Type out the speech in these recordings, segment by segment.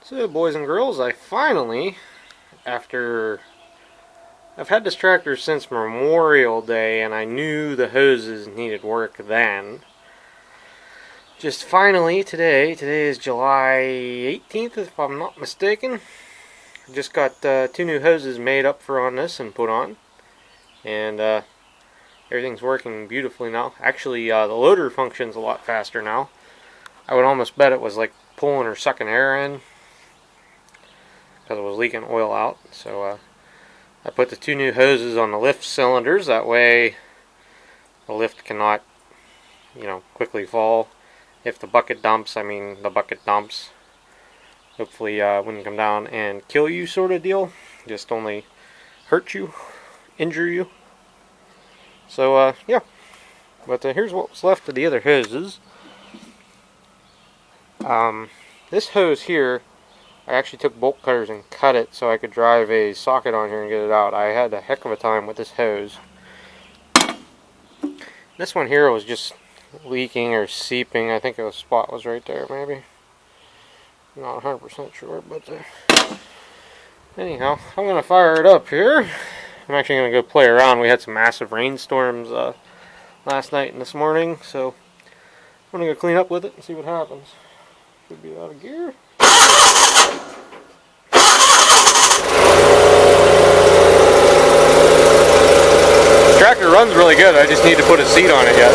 So, boys and girls, I finally, after I've had this tractor since Memorial Day, and I knew the hoses needed work then. Just finally today is July 18th, if I'm not mistaken. Just got two new hoses made up for on this and put on, and everything's working beautifully now. Actually, the loader functions a lot faster now. I would almost bet it was like pulling or sucking air in, because it was leaking oil out. So I put the two new hoses on the lift cylinders. That way the lift cannot, quickly fall. If the bucket dumps, the bucket dumps. Hopefully wouldn't come down and kill you, sort of deal. Just only hurt you, injure you. So yeah. But here's what's left of the other hoses. This hose here, I actually took bolt cutters and cut it so I could drive a socket on here and get it out. I had a heck of a time with this hose. This one here was just leaking or seeping. I think the spot was right there, maybe. Not 100% sure, but anyhow, I'm going to fire it up here. I'm actually going to go play around. We had some massive rainstorms last night and this morning, so I'm going to go clean up with it and see what happens. Should be out of gear. The tractor runs really good. I just need to put a seat on it yet.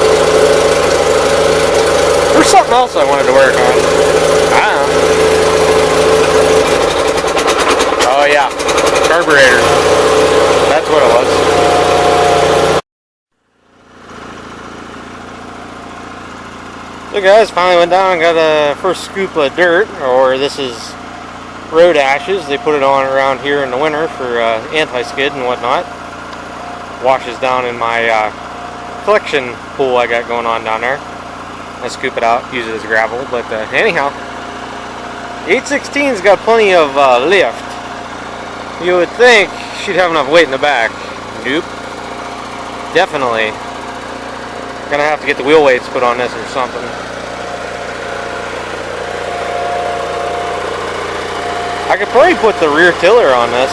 There's something else I wanted to work on. I don't know. Oh yeah, carburetor. That's what it was. So guys, finally went down and got a first scoop of dirt, or this is road ashes. They put it on around here in the winter for anti-skid and whatnot. Washes down in my collection pool I got going on down there. I scoop it out, use it as gravel. But anyhow, 816's got plenty of lift. You would think she'd have enough weight in the back. Nope. Definitely. Gonna have to get the wheel weights put on this or something. I could probably put the rear tiller on this.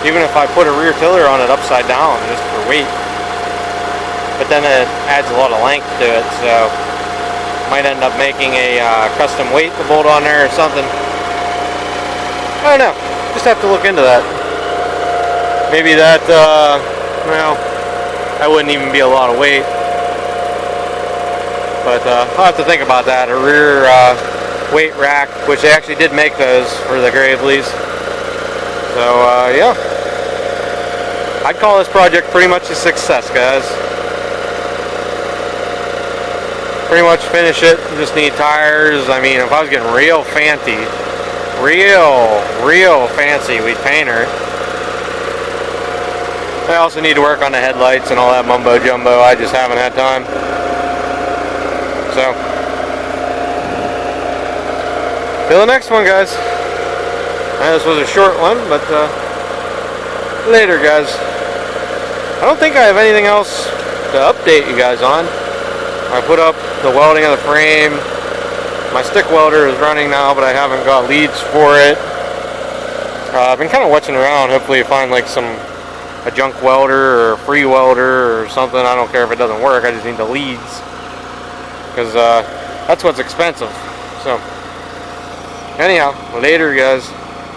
Even if I put a rear tiller on it upside down, just for weight. But then it adds a lot of length to it, so might end up making a custom weight to bolt on there or something. I don't know. Just have to look into that. Maybe that, well, that wouldn't even be a lot of weight. But I'll have to think about that. A rear weight rack, which they actually did make those for the Graveleys. So yeah, I'd call this project pretty much a success, guys. Pretty much finish it. Just need tires. If I was getting real fancy, real fancy, we'd paint her. I also need to work on the headlights and all that mumbo jumbo. I just haven't had time. So, till the next one, guys. This was a short one, but later, guys. I don't think I have anything else to update you guys on. I put up the welding of the frame. My stick welder is running now, but I haven't got leads for it. I've been kind of watching around. Hopefully find like a junk welder or a free welder or something. I don't care if it doesn't work. I just need the leads, because that's what's expensive. So anyhow, later, guys.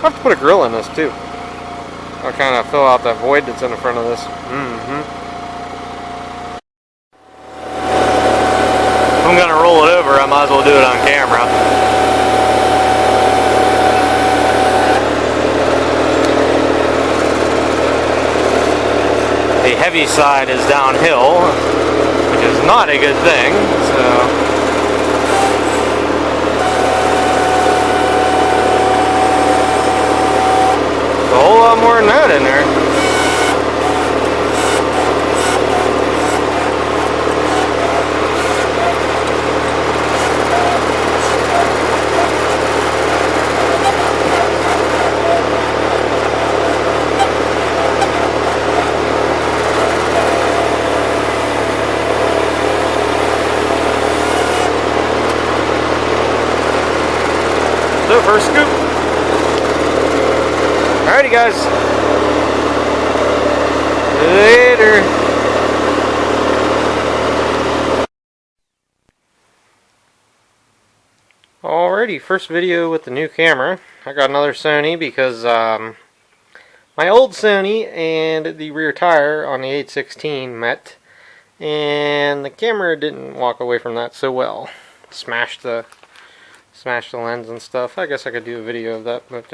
I have to put a grill in this too. I'll kind of fill out that void that's in the front of this. If I'm gonna roll it over, I might as well do it on camera. The heavy side is downhill, which is not a good thing, so a whole lot more than that in there. So first scoop. Alrighty guys. Later. Alrighty, first video with the new camera. I got another Sony because my old Sony and the rear tire on the 816 met, and the camera didn't walk away from that so well. Smashed the lens and stuff. I guess I could do a video of that, but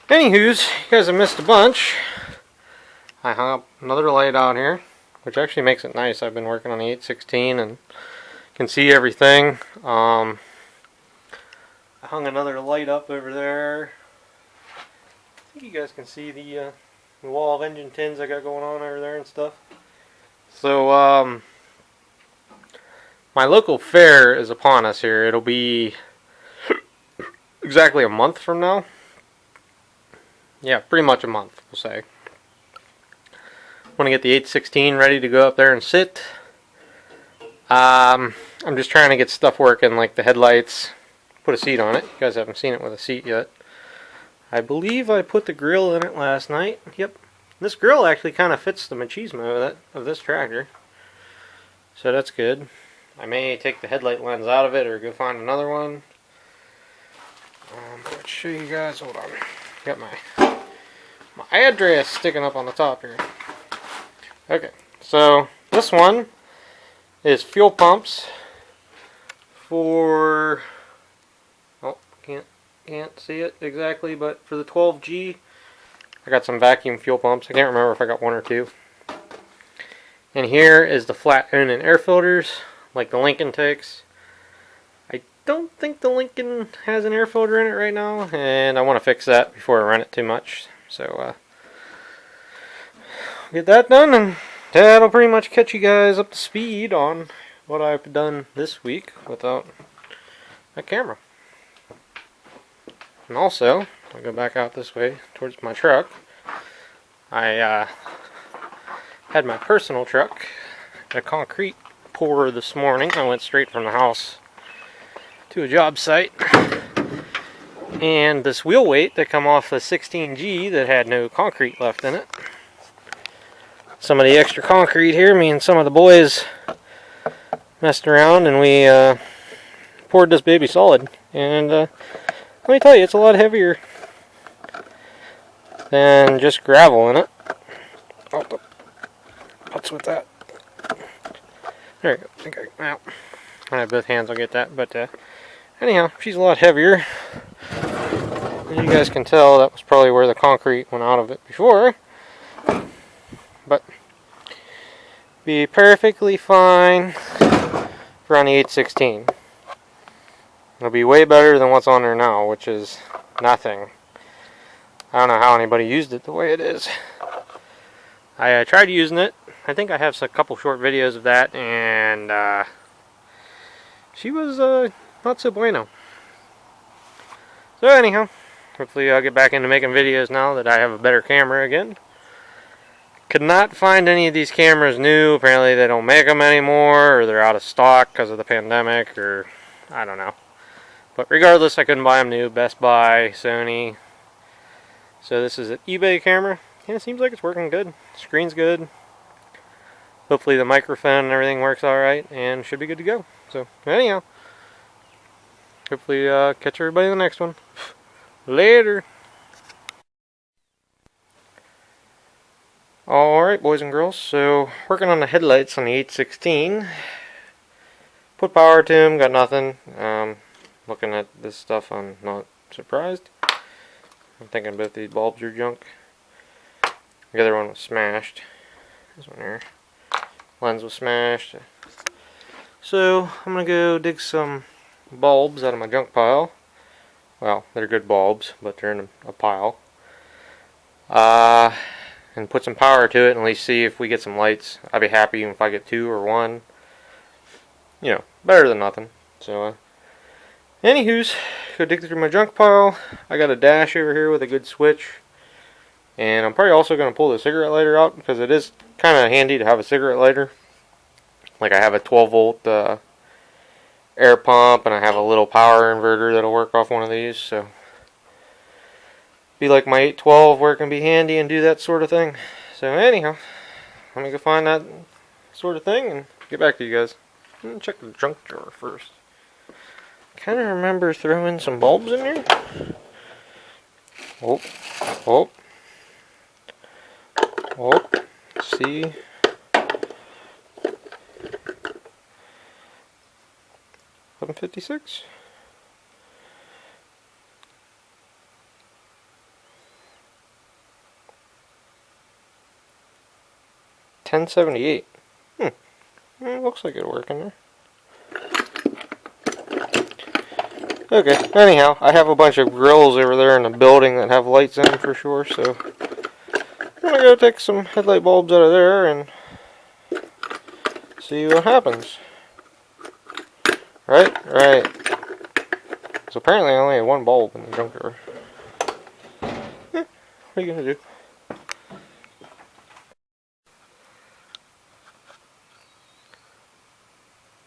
anywho's, you guys have missed a bunch. I hung up another light out here, which actually makes it nice. I've been working on the 816 and can see everything. I hung another light up over there. I think you guys can see the wall of engine tins I got going on over there and stuff. So my local fair is upon us here. It'll be exactly a month from now. Yeah, pretty much a month, we'll say. Want to get the 816 ready to go up there and sit. I'm just trying to get stuff working, like the headlights. Put a seat on it. You guys haven't seen it with a seat yet. I believe I put the grill in it last night. Yep. This grill actually kind of fits the machismo of this tractor. So that's good. I may take the headlight lens out of it or go find another one. Let's show you guys. Hold on. Got my address sticking up on the top here. Okay. So this one is fuel pumps for... Can't see it exactly, but for the 12G, I got some vacuum fuel pumps. I can't remember if I got one or two. And here is the flat Onan air filters, like the Lincoln takes. I don't think the Lincoln has an air filter in it right now, and I want to fix that before I run it too much. So, get that done, and that'll pretty much catch you guys up to speed on what I've done this week without a camera. And also, I'll go back out this way towards my truck. I had my personal truck, a concrete pour this morning. I went straight from the house to a job site. And this wheel weight that come off the 16G that had no concrete left in it. Some of the extra concrete here, me and some of the boys messed around and we poured this baby solid. And let me tell you, it's a lot heavier than just gravel in it. Oh, what's with that? There you go. I think I have both hands, I'll get that. But anyhow, she's a lot heavier. As you guys can tell, that was probably where the concrete went out of it before. But be perfectly fine for on the 816. It'll be way better than what's on there now, which is nothing. I don't know how anybody used it the way it is. I tried using it. I think I have a couple short videos of that, and she was not so bueno. So anyhow, hopefully I'll get back into making videos now that I have a better camera again. Could not find any of these cameras new. Apparently they don't make them anymore, or they're out of stock because of the pandemic, or I don't know. But regardless, I couldn't buy them new. Best Buy, Sony. So this is an eBay camera. Yeah, it seems like it's working good. Screen's good. Hopefully the microphone and everything works alright, and should be good to go. So anyhow, hopefully catch everybody in the next one. Later. Alright, boys and girls. So working on the headlights on the 816. Put power to them, got nothing. Looking at this stuff, I'm not surprised. I'm thinking both these bulbs are junk. The other one was smashed. This one here. Lens was smashed. So, I'm going to go dig some bulbs out of my junk pile. Well, they're good bulbs, but they're in a pile. And put some power to it and at least see if we get some lights. I'd be happy even if I get 2 or 1. You know, better than nothing. So, anywho's, go dig through my junk pile. I got a dash over here with a good switch. And I'm probably also going to pull the cigarette lighter out because it is kind of handy to have a cigarette lighter. Like I have a 12 volt air pump, and I have a little power inverter that'll work off one of these, so be like my 812 where it can be handy and do that sort of thing. So anyhow, let me go find that sort of thing and get back to you guys. I'm gonna check the junk drawer first. Kind of remember throwing some bulbs in there. Oh, oh, oh, see. $11.56. $10.78. Looks like it'll work in there. Okay, anyhow, I have a bunch of grills over there in the building that have lights in them for sure, so I'm gonna go take some headlight bulbs out of there and see what happens. Right? Right. So apparently I only had one bulb in the junk drawer. What are you gonna do?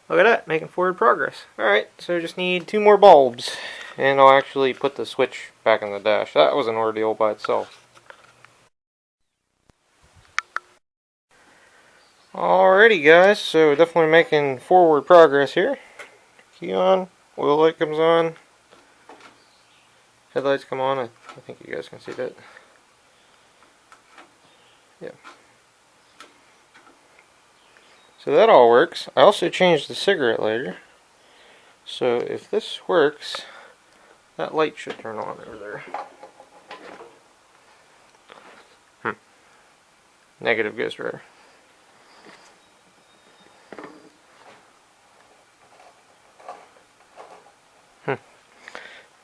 Look at that, making forward progress. Alright, so just need 2 more bulbs. And I'll actually put the switch back in the dash. That was an ordeal by itself. Alrighty guys, so definitely making forward progress here. Key on, oil light comes on. Headlights come on, I think you guys can see that. Yeah. So that all works. I also changed the cigarette lighter. So if this works, that light should turn on over there. Negative goes rare.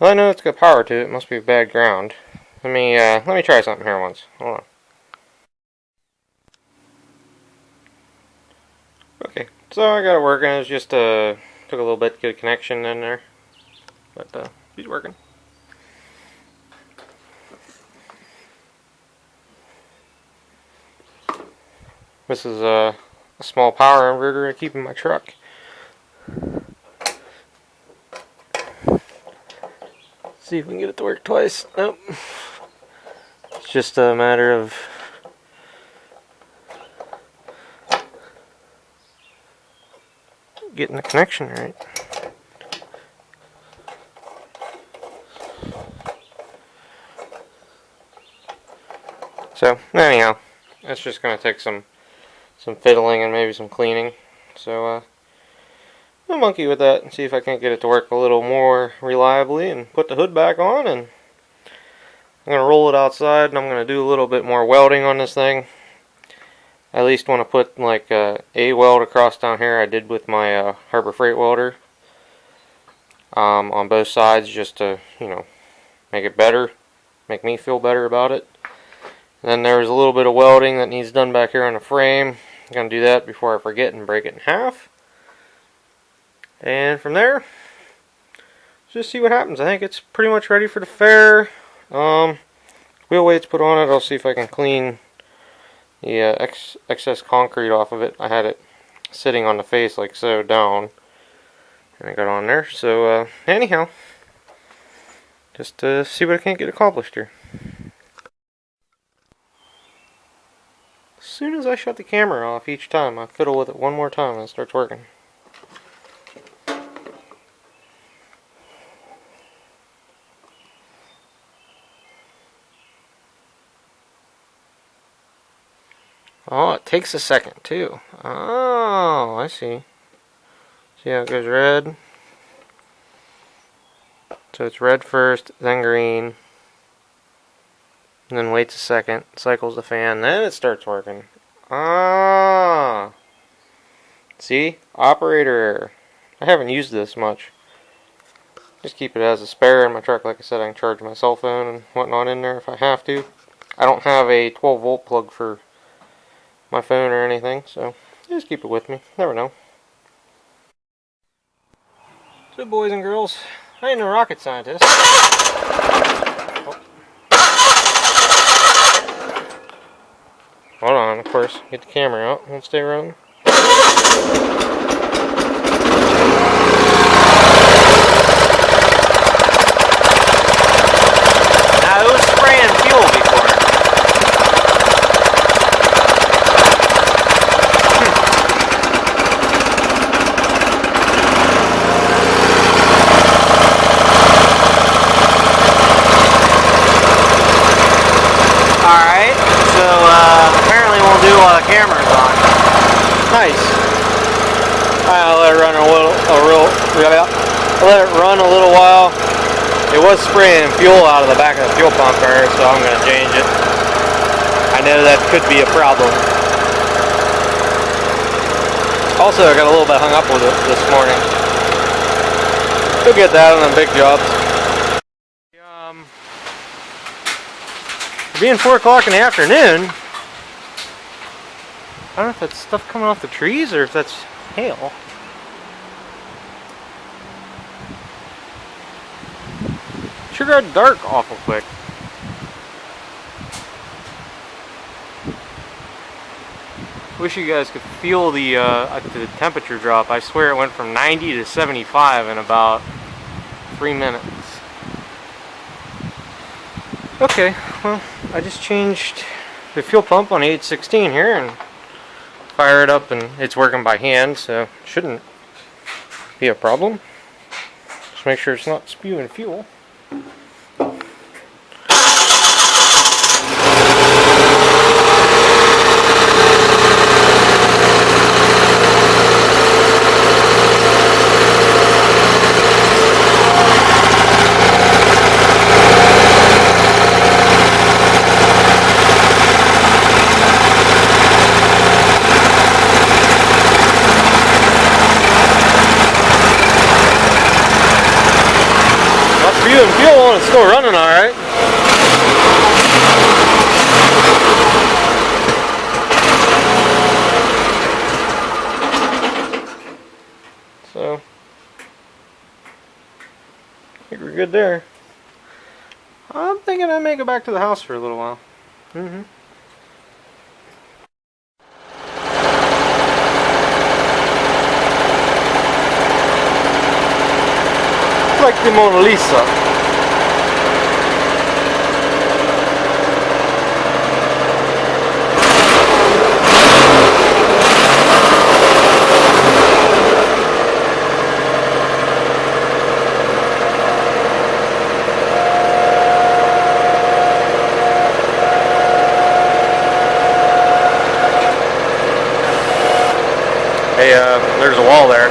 Well, I know it's got power to it. It must be bad ground. Let me try something here once. Hold on. Okay, so I got it working. It was just took a little bit to get a connection in there, but he's working. This is a small power inverter I keep in my truck. See if we can get it to work twice. Nope. It's just a matter of getting the connection right. So anyhow, it's just going to take some fiddling and maybe some cleaning. So I'll monkey with that and see if I can't get it to work a little more reliably and put the hood back on, and I'm going to roll it outside and I'm going to do a little bit more welding on this thing. I at least want to put like a weld across down here. I did with my Harbor Freight welder on both sides, just to, you know, make it better, make me feel better about it. And then there's a little bit of welding that needs done back here on the frame. I'm going to do that before I forget and break it in half. And from there, just see what happens. I think it's pretty much ready for the fair. Wheel weight's put on it. I'll see if I can clean the excess concrete off of it. I had it sitting on the face like so down, and I got on there. So anyhow, just to see what I can't get accomplished here. As soon as I shut the camera off each time, I fiddle with it one more time and it starts working. Oh, it takes a second too. Oh, I see. See how it goes red? So it's red first, then green, and then waits a second, cycles the fan, then it starts working. Ah! See? Operator error. I haven't used this much. Just keep it as a spare in my truck. Like I said, I can charge my cell phone and whatnot in there if I have to. I don't have a 12 volt plug for my phone or anything, so just keep it with me. Never know. So boys and girls, I ain't no rocket scientist. Oh. Hold on, of course. Get the camera out. Won't stay running. camera's on. Nice. I'll let it run a little while. It was spraying fuel out of the back of the fuel pump there, so I'm going to change it. I know that could be a problem. Also, I got a little bit hung up with it this morning. You'll get that on the big jobs. Being 4 o'clock in the afternoon, I don't know if that's stuff coming off the trees or if that's hail. Sure got dark awful quick. Wish you guys could feel the temperature drop. I swear it went from 90 to 75 in about 3 minutes. Okay, well, I just changed the fuel pump on 816 here and fire it up, and it's working by hand, so shouldn't be a problem. Just make sure it's not spewing fuel. Spewing fuel and it's still running alright. So, I think we're good there. I'm thinking I may go back to the house for a little while. Like the Mona Lisa. Hey, there's a wall there.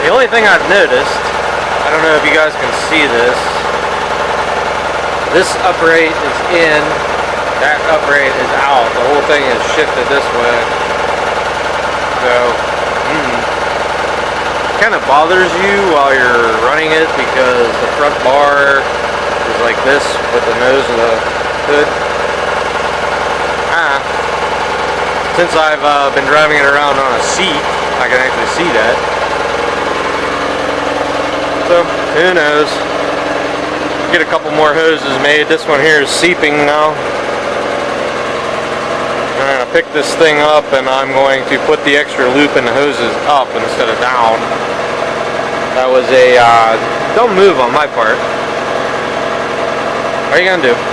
The only thing I've noticed, I don't know if you guys can see this upright is in, that upright is out. The whole thing is shifted this way. So, it kind of bothers you while you're running it because the front bar is like this with the nose of the hood. Since I've been driving it around on a seat, I can actually see that. So, who knows? Get a couple more hoses made. This one here is seeping now. I'm going to pick this thing up and I'm going to put the extra loop in the hoses up instead of down. That was a dumb move on my part. What are you going to do?